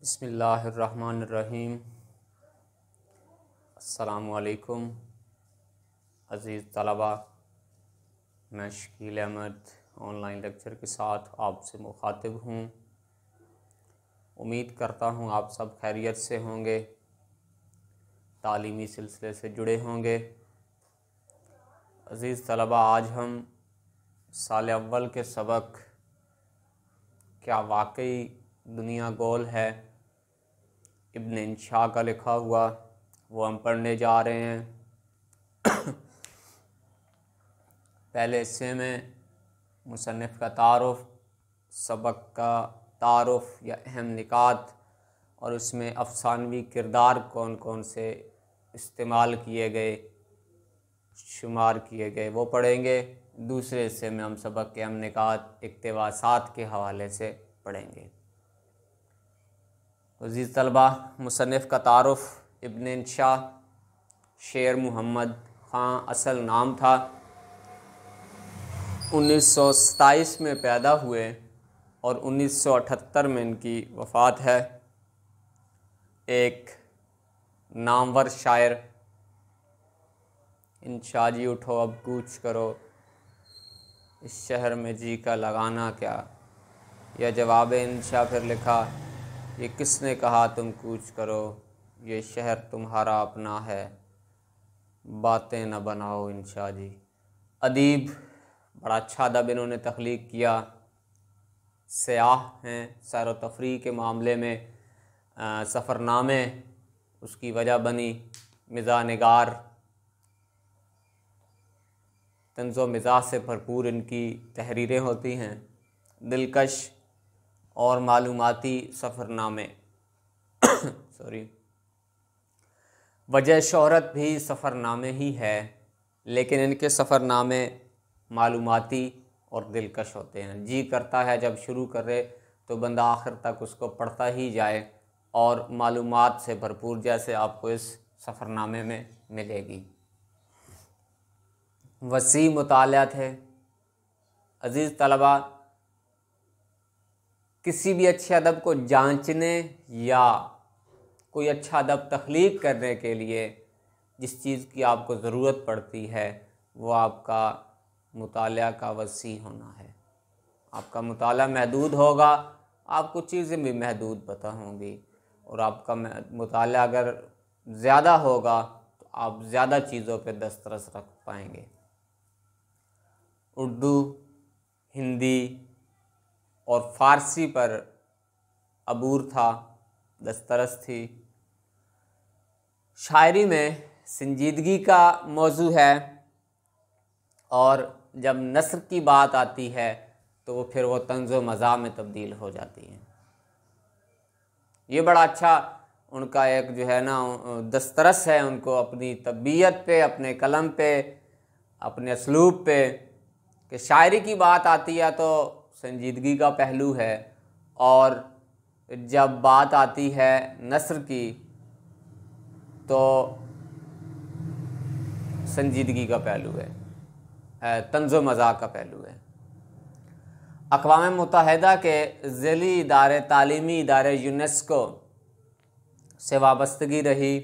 बिस्मिल्लाहिर्रहमानिर्रहीम। अस्सलामुअलैकुम अज़ीज़ तलबा, मैं शकील अहमद ऑनलाइन लेक्चर के साथ आपसे मुखातिब हूँ। उम्मीद करता हूँ आप सब खैरियत से होंगे, तालीमी सिलसिले से जुड़े होंगे। अज़ीज़ तलबा, आज हम साल अव्वल के सबक क्या वाकई दुनिया गोल है, इब्न इंशा का लिखा हुआ, वो हम पढ़ने जा रहे हैं। पहले हिस्से में मुसन्निफ़ का तारुफ़, सबक का तारुफ़ या अहम निकात और उसमें अफ़सानवी किरदार कौन कौन से इस्तेमाल किए गए, शुमार किए गए, वो पढ़ेंगे। दूसरे हिस्से में हम सबक के अहम निकात इक़्तिबासात के हवाले से पढ़ेंगे। अज़ीज़ तलबा, मुसन्निफ़ का तारुफ़ इब्न इंशा शेर मोहम्मद ख़ान असल नाम था। 1927 में पैदा हुए और 1978 में इनकी वफ़ात है। एक नामवर शायर। इंशा जी उठो अब कूच करो, इस शहर में जी का लगाना क्या। यह जवाब इंशा फिर लिखा, ये किसने कहा तुम कूच करो, ये शहर तुम्हारा अपना है, बातें न बनाओ इंशा जी। अदीब, बड़ा अच्छा अदब इन्होंने तख्लीक किया। सयाह हैं, सैर व तफरीह के मामले में सफ़रनामे उसकी वजह बनी। मिज़ा निगार, तंज़ो मिज़ाज से भरपूर इनकी तहरीरें होती हैं। दिलकश और मालूमाती सफ़रनामे सॉरी, वजह शोहरत भी सफ़रनामे ही है, लेकिन इनके सफ़रनामे मालूमाती और दिलकश होते हैं। जी करता है जब शुरू करे तो बंदा आखिर तक उसको पढ़ता ही जाए और मालूमात से भरपूर, जैसे आपको इस सफ़रनामे में मिलेगी। वसी मुताला थे। अज़ीज़ तलबा, किसी भी अच्छे अदब को जांचने या कोई अच्छा अदब तख्लीक करने के लिए जिस चीज़ की आपको ज़रूरत पड़ती है वो आपका मुताला का वसी होना है। आपका मुताला महदूद होगा, आपको चीज़ें भी महदूद पता होंगी, और आपका मुताला अगर ज़्यादा होगा तो आप ज़्यादा चीज़ों पे दस्तरस रख पाएंगे। उर्दू, हिंदी और फ़ारसी पर अबूर था, दस्तरस थी। शायरी में संजीदगी का मौजू है, और जब नस्र की बात आती है तो वो फिर वो तंज़ो मज़ाह में तब्दील हो जाती है। ये बड़ा अच्छा उनका एक जो है ना दस्तरस है, उनको अपनी तबीयत पे, अपने कलम पे, अपने असलूब पे, कि शायरी की बात आती है तो संजीदगी का पहलू है, और जब बात आती है नस्र की तो संजीदगी का पहलू है, तंज़ो मज़ाह का पहलू है। अक़वाम मुत्तहिदा के ज़ैली इदारे, तालीमी इदारे यूनेस्को से वाबस्तगी रही।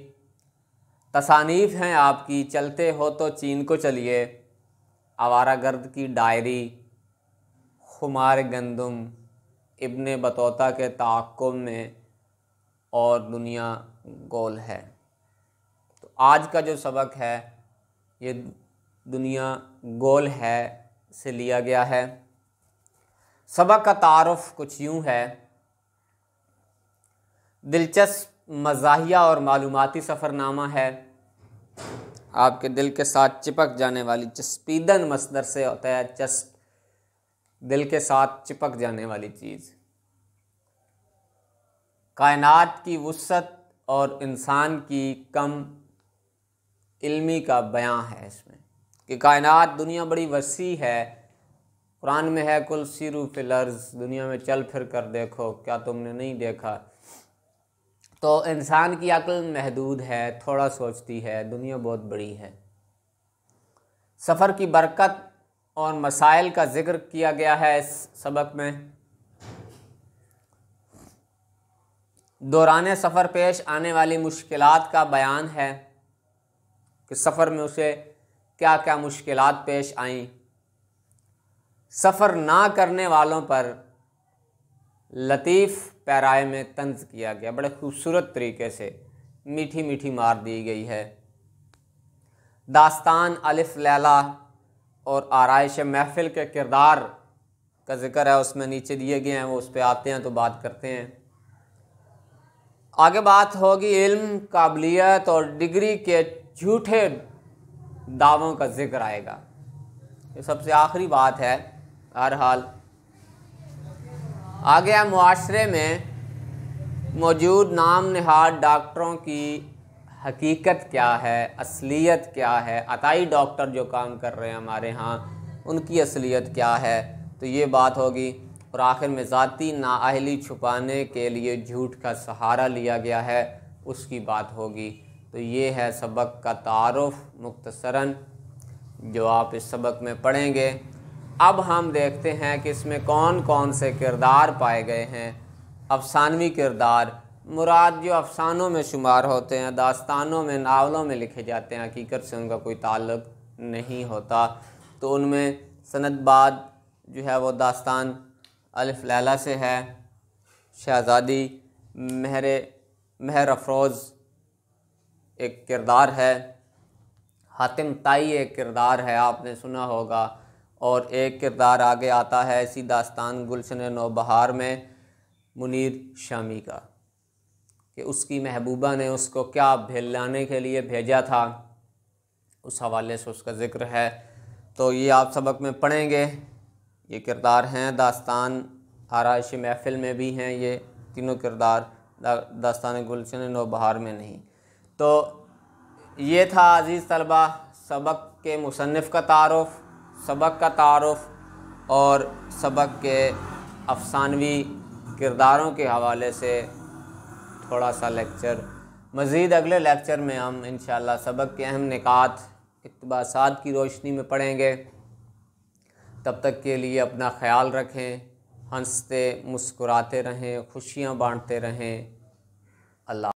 तसानीफ़ हैं आपकी, चलते हो तो चीन को चलिए, आवारागर्द की डायरी, खुमार गंदम, इब्ने बतौता के ताक़ुब में, और दुनिया गोल है। तो आज का जो सबक है ये दुनिया गोल है से लिया गया है। सबक का तारुफ़ कुछ यूँ है। दिलचस्प, मज़ाहिया और मालूमाती सफ़रनामा है। आपके दिल के साथ चिपक जाने वाली, चस्पीदन मसदर से होता है चस्प, दिल के साथ चिपक जाने वाली चीज़। कायनात की वुसअत और इंसान की कम इल्मी का बयां है इसमें, कि कायनात, दुनिया बड़ी वसी है। कुरान में है, कुल सीरू फिल अर्ज़, दुनिया में चल फिर कर देखो, क्या तुमने नहीं देखा। तो इंसान की अक्ल महदूद है, थोड़ा सोचती है, दुनिया बहुत बड़ी है। सफ़र की बरकत और मसाइल का ज़िक्र किया गया है इस सबक में। दौरान सफ़र पेश आने वाली मुश्किलात का बयान है कि सफ़र में उसे क्या क्या मुश्किलात पेश आईं। सफ़र ना करने वालों पर लतीफ़ पैराए में तंज किया गया, बड़े खूबसूरत तरीके से मीठी मीठी मार दी गई है। दास्तान अलिफ लैला और आराइश महफिल के किरदार का जिक्र है, उसमें नीचे दिए गए हैं, वो उस पर आते हैं तो बात करते हैं। आगे बात होगी इल्म, काबिलियत और डिग्री के झूठे दावों का जिक्र आएगा। ये सबसे आखिरी बात है। हर हाल आगे है मुआशरे में मौजूद नाम नहाद डॉक्टरों की हकीकत क्या है, असलियत क्या है, अताई डॉक्टर जो काम कर रहे हैं हमारे यहाँ उनकी असलियत क्या है, तो ये बात होगी। और आखिर में ज़ाती नाअहली छुपाने के लिए झूठ का सहारा लिया गया है, उसकी बात होगी। तो ये है सबक का तारुफ मुख्तसरन जो आप इस सबक में पढ़ेंगे। अब हम देखते हैं कि इसमें कौन कौन से किरदार पाए गए हैं। अफसानवी किरदार मुराद जो अफसानों में शुमार होते हैं, दास्तानों में, नावलों में लिखे जाते हैं, हकीकत से उनका कोई ताल्लुक़ नहीं होता। तो उनमें सनदबाद जो है वो दास्तान अलिफ लैला से है। शहज़ादी महर अफरोज़ एक किरदार है, हातिम ताई एक किरदार है, आपने सुना होगा। और एक किरदार आगे आता है इसी दास्तान गुलशन नौबहार में मुनीर शामी का, कि उसकी महबूबा ने उसको क्या लाने के लिए भेजा था, उस हवाले से उसका ज़िक्र है। तो ये आप सबक में पढ़ेंगे। ये किरदार हैं, दास्तान आराइश महफिल में भी हैं ये तीनों किरदार, दास्तान गुलशन नौबहार में नहीं। तो ये था अज़ीज़ तलबा सबक के मुसन्निफ़ का तारुफ़, सबक का तारुफ़ और सबक के अफसानवी किरदारों के हवाले से थोड़ा सा लेक्चर। मज़ीद अगले लेक्चर में हम इंशाअल्लाह सबक के अहम निकात इक़्तिबासात की रोशनी में पढ़ेंगे। तब तक के लिए अपना ख़याल रखें, हंसते मुस्कुराते रहें, खुशियाँ बांटते रहें। अल्लाह।